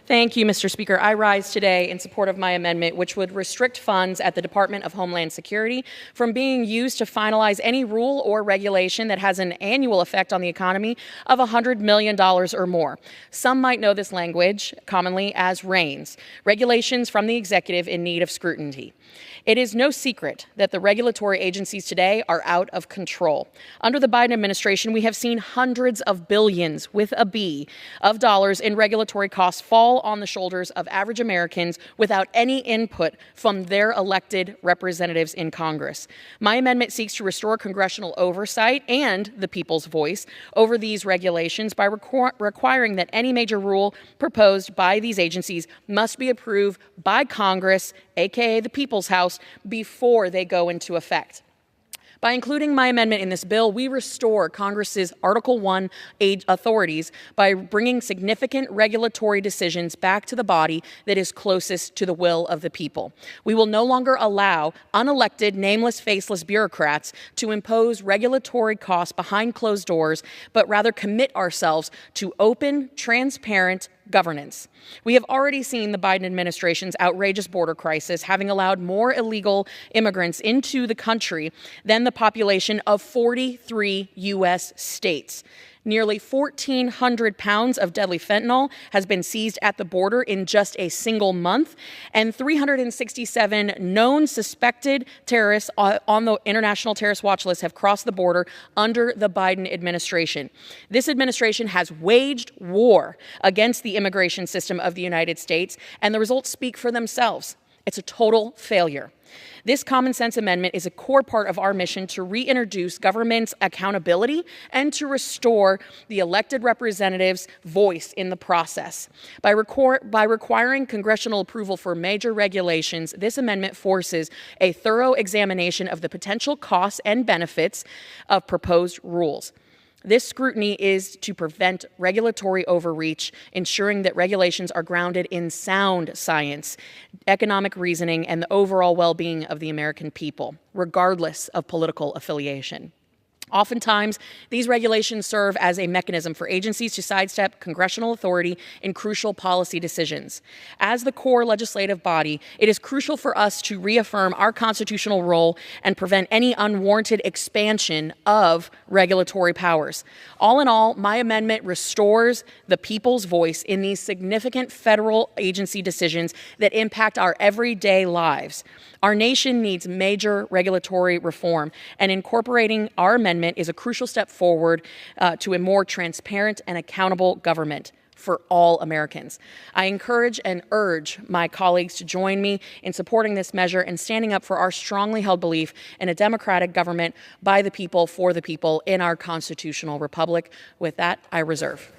Thank you, Mr. Speaker. I rise today in support of my amendment, which would restrict funds at the Department of Homeland Security from being used to finalize any rule or regulation that has an annual effect on the economy of $100 million or more. Some might know this language commonly as REINS, regulations from the executive in need of scrutiny. It is no secret that the regulatory agencies today are out of control. Under the Biden administration, we have seen hundreds of billions, with a B, of dollars in regulatory costs fall on the shoulders of average Americans without any input from their elected representatives in Congress. My amendment seeks to restore congressional oversight and the people's voice over these regulations by requiring that any major rule proposed by these agencies must be approved by Congress, aka the People's House, before they go into effect. By including my amendment in this bill, we restore Congress's Article I authorities by bringing significant regulatory decisions back to the body that is closest to the will of the people. We will no longer allow unelected, nameless, faceless bureaucrats to impose regulatory costs behind closed doors, but rather commit ourselves to open, transparent governance. We have already seen the Biden administration's outrageous border crisis, having allowed more illegal immigrants into the country than the population of 43 U.S. states. Nearly 1,400 pounds of deadly fentanyl has been seized at the border in just a single month, and 367 known suspected terrorists on the international terrorist watch list have crossed the border under the Biden administration. This administration has waged war against the immigration system of the United States, and the results speak for themselves. It's a total failure. This common sense amendment is a core part of our mission to reintroduce government's accountability and to restore the elected representatives' voice in the process. By requiring congressional approval for major regulations, this amendment forces a thorough examination of the potential costs and benefits of proposed rules. This scrutiny is to prevent regulatory overreach, ensuring that regulations are grounded in sound science, economic reasoning, and the overall well-being of the American people, regardless of political affiliation. Oftentimes, these regulations serve as a mechanism for agencies to sidestep congressional authority in crucial policy decisions. As the core legislative body, it is crucial for us to reaffirm our constitutional role and prevent any unwarranted expansion of regulatory powers. All in all, my amendment restores the people's voice in these significant federal agency decisions that impact our everyday lives. Our nation needs major regulatory reform, and incorporating our amendment is a crucial step forward to a more transparent and accountable government for all Americans. I encourage and urge my colleagues to join me in supporting this measure and standing up for our strongly held belief in a democratic government by the people, for the people, in our constitutional republic. With that, I reserve.